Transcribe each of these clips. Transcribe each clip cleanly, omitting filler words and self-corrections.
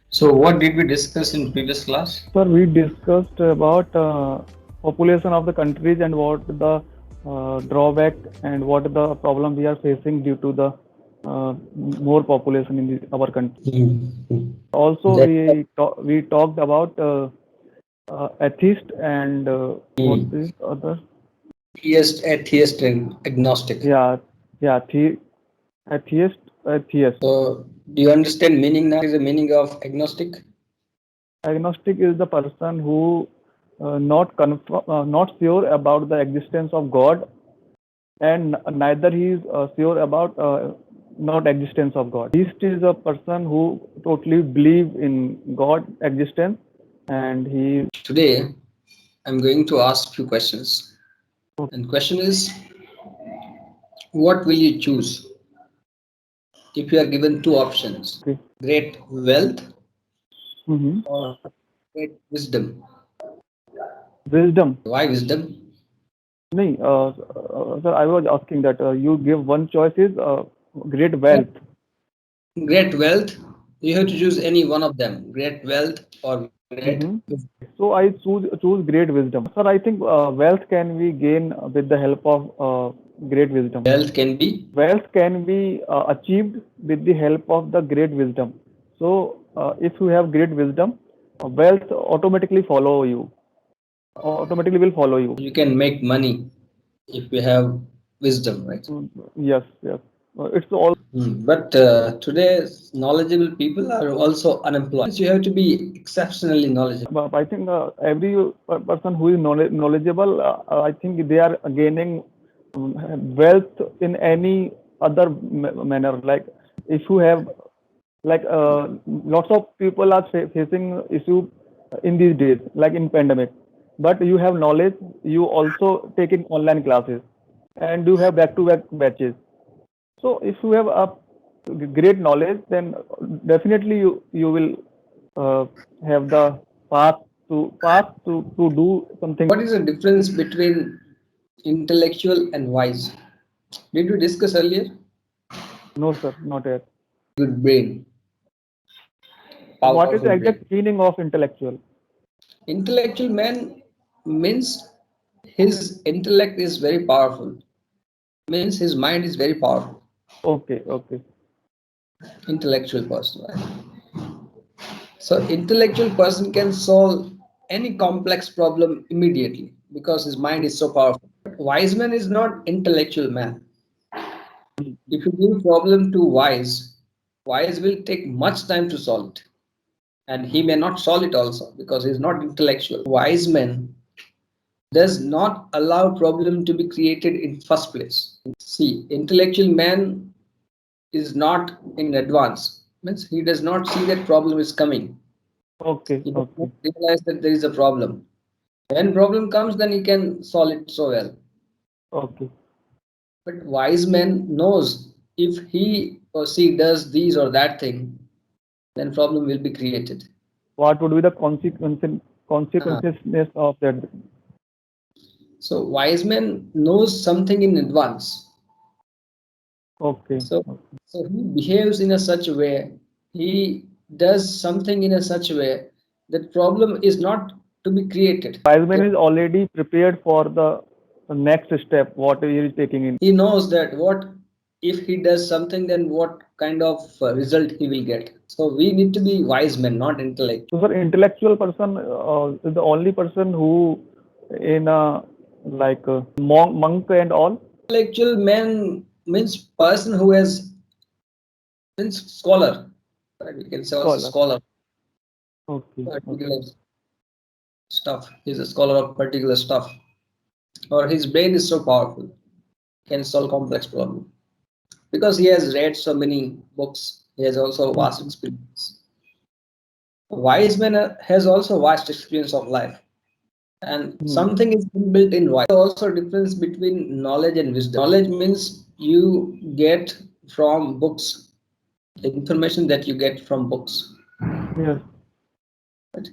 So what did we discuss in previous class? Sir, we discussed about population of the countries and what the drawback and what the problem we are facing due to the more population in our country. Hmm. Also, That we talked about atheist and what hmm. is other? Atheist and agnostic. Yeah, yeah, atheist, atheist. So do you understand meaning now? Is the meaning of agnostic? Agnostic is the person who not sure about the existence of God, and neither he is sure about not existence of God. Theist is a person who totally believe in God existence, and he. Today I'm going to ask few questions. And question is, what will you choose if you are given two options? Okay. Great wealth Mm-hmm. or great wisdom? Wisdom. Why wisdom? No, sir, I was asking that you give one choice is great Yeah. wealth. Great wealth, you have to choose any one of them. Great wealth or great Mm-hmm. wisdom. So I choose great wisdom. Sir, I think wealth can be gained with the help of great wisdom. Wealth can be. Wealth can be achieved with the help of the great wisdom. So if you have great wisdom, wealth automatically follow you. Automatically will follow you. You can make money if you have wisdom, right? Yes, yes. It's all. But today's knowledgeable people are also unemployed. You have to be exceptionally knowledgeable. But I think every person who is knowledgeable, I think they are gaining wealth in any other manner. Like if you have, like lots of people are facing issue in these days, like in pandemic. But you have knowledge, you also taking online classes, and you have back-to-back batches. So if you have a great knowledge, then definitely you will uh, have the path to do something. What is the difference between intellectual and wise? Did we discuss earlier? No, sir, not yet. Good brain, What is powerful the brain. exact meaning of intellectual? Intellectual man means his intellect is very powerful. Means his mind is very powerful. Okay, okay, Intellectual person, right? So intellectual person can solve any complex problem immediately because his mind is so powerful. But wise man is not intellectual man. If you give problem to wise, wise will take much time to solve it. And he may not solve it also because he is not intellectual. Wise man does not allow problem to be created in first place. See, intellectual man is not in advance. Means he does not see that problem is coming. okay, He does not okay, realize that there is a problem. When problem comes, then he can solve it so well. okay. But wise man knows if he or she does these or that thing, then problem will be created. What would be the Ah, consequences of that? so wise man knows something in advance. Okay, So, okay. so he behaves in a such a way, he does something in a such a way that problem is not to be created. Wise man is already prepared for the next step. What he is taking in. He knows that what if he does something, then what kind of result he will get. So we need to be wise men, not intellect. So, sir, intellectual person is the only person who, in a like monk and all. Intellectual man means person who has means scholar, right? We can say also Scholar. scholar, Okay, particular okay, stuff. He's a scholar of particular stuff, or his brain is so powerful, can solve complex problem because he has read so many books. He has also vast hmm, experience. A wise man has also vast experience of life, and hmm. something is inbuilt in wise. Also, difference between knowledge and wisdom. Knowledge means you get from books, the information that you get from books. Yes. Right?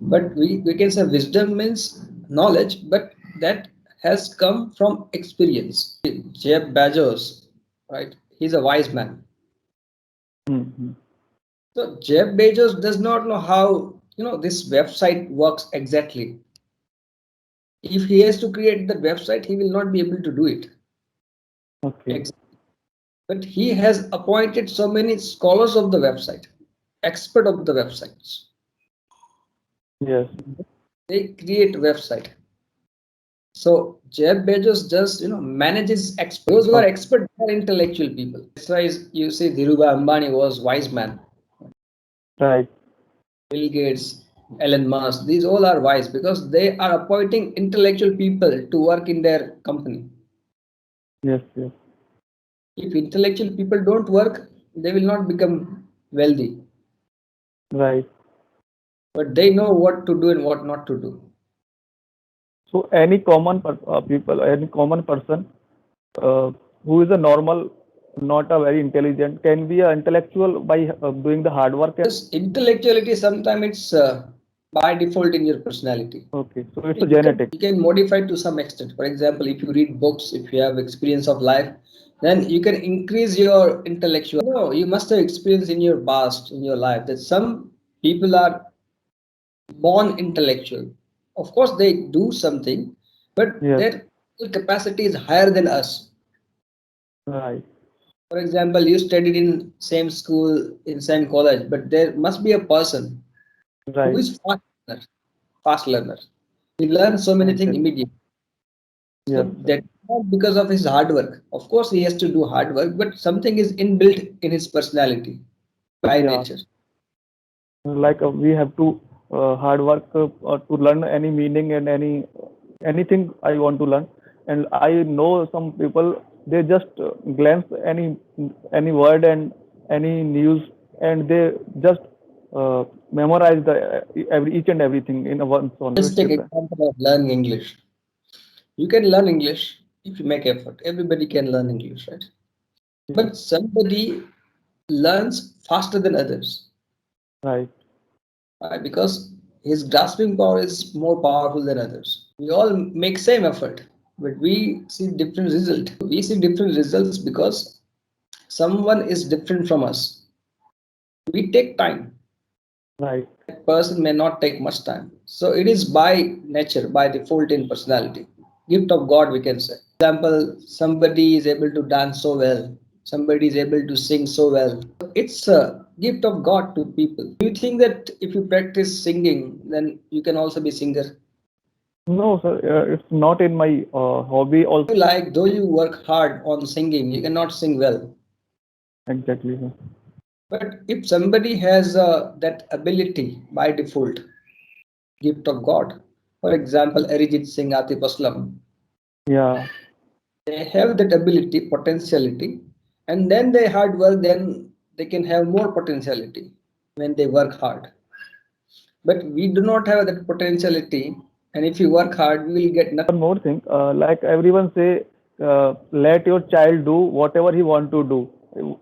But we can say wisdom means knowledge, but that has come from experience. Jeff Bezos, right? He's a wise man. Hmm. So Jeff Bezos does not know how this website works exactly. If he has to create the website, he will not be able to do it. Okay. But he has appointed so many scholars of the website, expert of the websites. Yes. They create website. So Jeff Bezos just manages experts. Those who are Okay. expert are intellectual people. That's why you see Dhirubhai Ambani was wise man. Right. Bill Gates, Elon Musk, these all are wise because they are appointing intellectual people to work in their company. Yes. Yes. If intellectual people don't work, they will not become wealthy. Right. But they know what to do and what not to do. So any common people, any common person uh, who is a normal, not a very intelligent, can be an intellectual by doing the hard work. This intellectuality sometimes it's by default in your personality. Okay, so it's a You genetic. can modify to some extent. For example, if you read books, if you have experience of life, then you can increase your intellectual. No, you must have experience in your past, in your life, that some people are born intellectual. Of course, they do something, but Yes, their capacity is higher than us. right, For example, you studied in same school, in same college, but there must be a person who right, is learner, fast learner. He learns so many things exactly. immediately. So Yes, that not because of his hard work. Of course, he has to do hard work, but something is inbuilt in his personality by yeah. nature. Like we have to hard work to learn any meaning and anything I want to learn. And I know some people they just glance any word and any news and they just memorize the every each and everything in a one song. So Let's it's take different. example of learning English. You can learn English if you make effort. Everybody can learn English, right? Yes, But somebody learns faster than others. right, Why? Because his grasping power is more powerful than others. We all make same effort, but we see different result. We see different results because someone is different from us. We take time. right. That person may not take much time. So it is by nature, by default in personality. Gift of God, we can say. Example, somebody is able to dance so well. Somebody is able to sing so well. It's a gift of God to people. Do you think that if you practice singing, then you can also be singer? No, sir, it's not in my hobby also. You like, though you work hard on singing, you cannot sing well. Exactly, sir. But if somebody has that ability by default, gift of God, for example, Arijit Singh, Atif Aslam, Yeah, they have that ability, potentiality, and then they hard work, then they can have more potentiality when they work hard. But we do not have that potentiality, and if you work hard, we will get nothing. one more thing, like everyone say, let your child do whatever he want to do.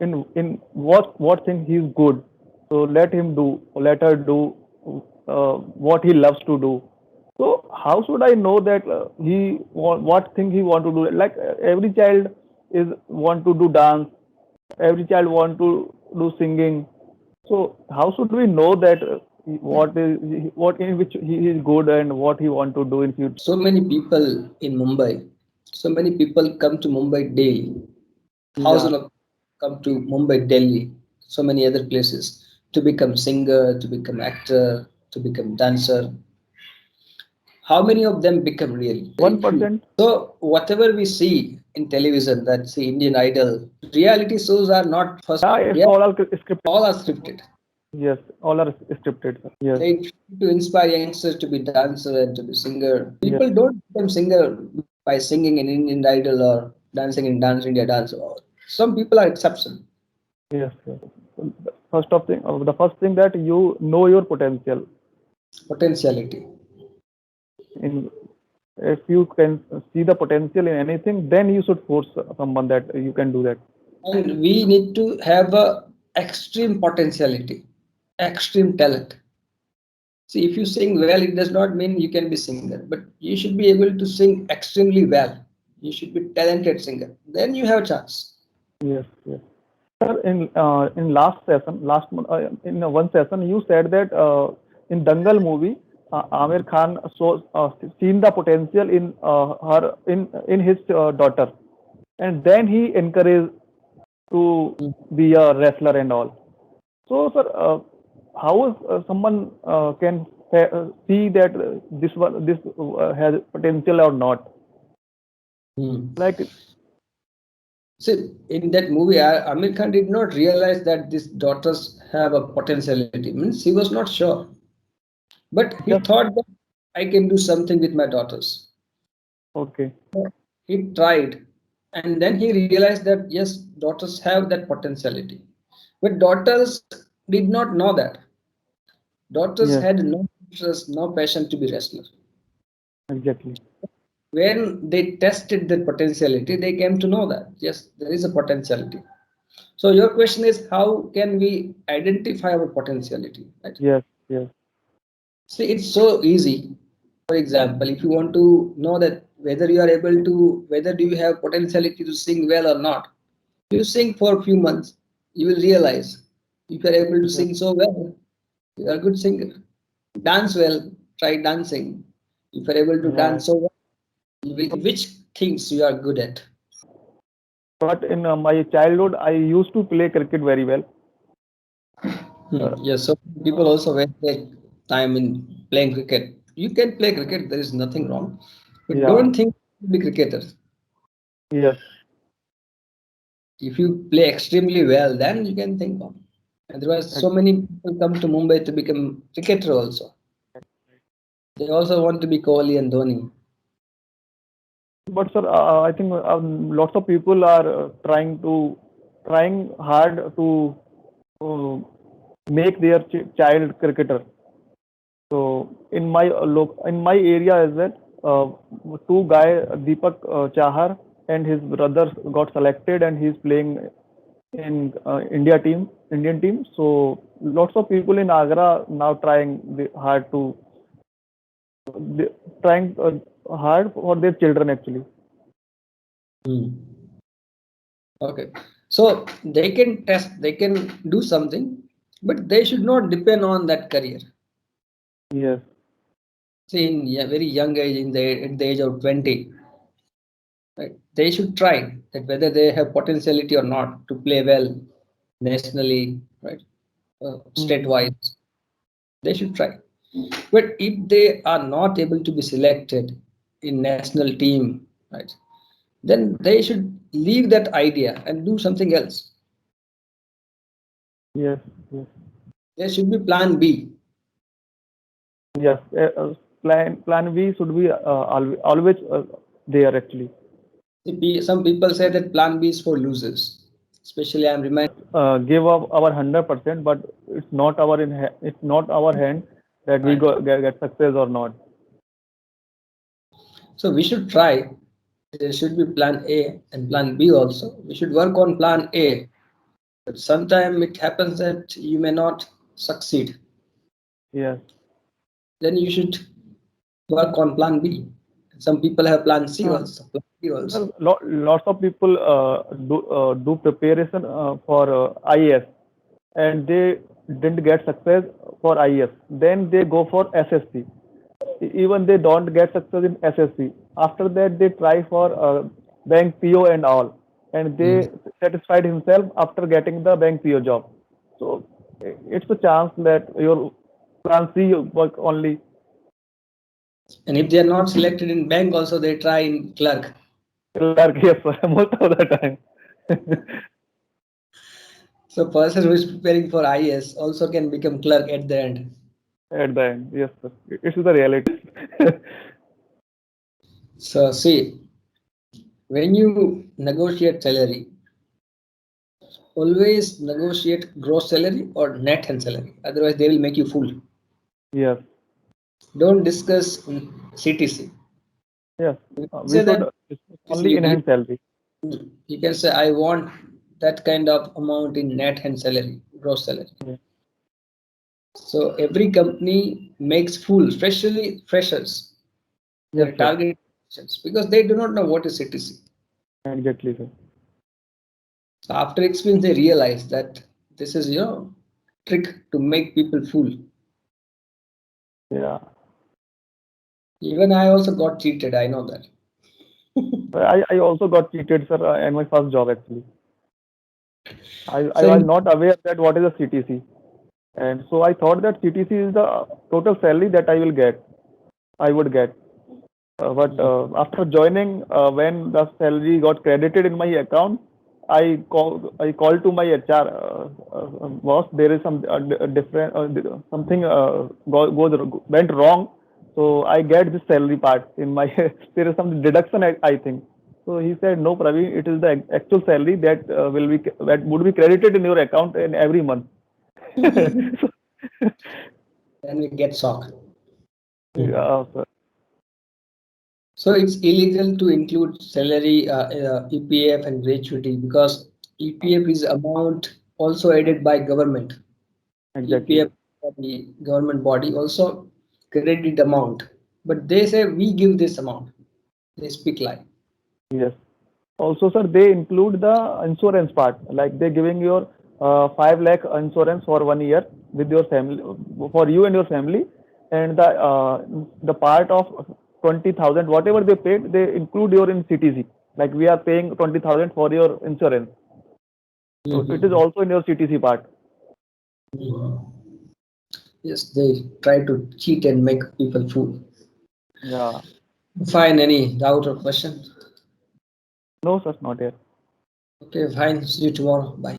In what thing he is good, so let him do, let her do what he loves to do. So how should I know that what thing he want to do? Like every child is want to do dance, every child want to do singing. So how should we know that what in which he is good and what he want to do in future? So many people in Mumbai, so many people come to Mumbai daily. Yeah, Thousands of come to Mumbai, Delhi, so many other places to become singer, to become actor, to become dancer. How many of them become really? Very few. 1%. So whatever we see in television, that see Indian Idol, reality shows are not first. Yeah, it's Yeah, all are scripted. all are scripted. Yes, all are scripted, sir. Yes, They try to inspire youngsters to be dancer and to be singer. yes, People don't become singer by singing in Indian Idol or dancing in Dance India Dance. Some people are exception. yes, yes. The first thing that you know your potential. Potentiality. In if you can see the potential in anything, then you should force someone that you can do that. And we need to have a extreme potentiality, extreme talent. See, if you sing well, it does not mean you can be singer, but you should be able to sing extremely well. You should be talented singer. Then you have a chance. Yes, yes. Sir, in last session, in one session, you said that in Dangal movie, Amir Khan seen the potential in her in his daughter, and then he encouraged to Mm. be a wrestler and all. So, sir, how is someone can see that this has potential or not? Mm. Like, See, in that movie, Amir Khan did not realize that these daughters have a potentiality. Means he was not sure, but he yes, thought that I can do something with my daughters. okay, He tried, and then he realized that yes, daughters have that potentiality. But daughters did not know that. Daughters yes, had no interest, no passion to be wrestler. exactly, When they tested their potentiality, they came to know that yes, there is a potentiality. So your question is how can we identify our potentiality, right? yes, yes, See, it's so easy. For example, if you want to know that whether you are able to, whether do you have potentiality to sing well or not, you sing for a few months, you will realize if you are able to yes. sing so well, you are a good singer. Dance well, try dancing. If you are able to Right. dance so well, you will, which things you are good at. But in my childhood, I used to play cricket very well. Uh, Yes, so people also waste their time in playing cricket. You can play cricket, there is nothing wrong. But yeah, don't think to be cricketers. yes. If you play extremely well, then you can think of. Otherwise, so many people come to Mumbai to become cricketer also. They also want to be Kohli and Dhoni. But sir, I think lots of people are trying hard to uh, make their child cricketer. So in my area is that two guy Deepak Chahar and his brothers got selected and he's playing in Indian team. So lots of people in Agra now hard to they, trying hard for their children actually. Hmm. Okay. So they can test, they can do something, but they should not depend on that career. Yes, See, in a very young age, at the age of 20, right, they should try that whether they have potentiality or not to play well nationally, right, state mm, wise. They should try. But if they are not able to be selected in national team, right, then they should leave that idea and do something else. yes, yes, There should be plan B. yes. Plan B should be always there actually. Some people say that plan B is for losers. Especially, I'm reminded. Give up our 100%, but it's not our hand that we Right. get success or not. So we should try. There should be plan A and plan B also. We should work on plan A. But sometimes it happens that you may not succeed. Yes. Then you should work on plan B. Some people have plan C Uh, also, plan D also. Lots of people do preparation for IAS and they didn't get success for IAS. Then they go for SSC. Even they don't get success in SSC. After that, they try for bank PO and all, and Hmm. they satisfied himself after getting the bank PO job. So it's a chance that your plan C work only. And if they are not selected in bank also, they try in clerk. Clerk, yes, most of the time. So person who is preparing for IS also can become clerk at the end. At the end, yes, sir. It's the reality. So see, when you negotiate salary, always negotiate gross salary or net and salary. Otherwise, they will make you fool. Yes, Don't discuss CTC. yes. We Say should that only enhance salary. you can say I want that kind of amount in net and salary, gross salary. Yeah. So every company makes fools, especially freshers. They Yes, are sir. targeting freshers because they do not know what is CTC. Exactly, sir. So after experience, they realize that this is, trick to make people fool. Yeah. Even I also got cheated. I know that. I also got cheated, sir, in my first job actually. I So was in, not aware that what is a CTC. And so I thought that CTC is the total salary that I would get. But after joining, when the salary got credited in my account, I called to my HR boss. There is some different something went wrong. So I get this salary part in my there is some deduction I think. So he said, no, Praveen, it is the actual salary that would be credited in your account in every month. So, then we get shocked. yeah, sir. So it's illegal to include salary, EPF and gratuity because EPF is amount also added by government. Exactly. EPF, the government body, also credit amount, but they say we give this amount. They speak lie. Yes. Also, sir, they include the insurance part, like they giving your 5 lakh insurance for 1 year with your family, for you and your family, and the part of 20,000, whatever they paid, they include your in CTC. Like we are paying 20,000 for your insurance, so it is Mhm. also in your CTC part. Mhm. Yes, they try to cheat and make people fool. Yeah. Fine, any doubt or question? No, sir, not yet. Okay, fine. See you tomorrow. Bye.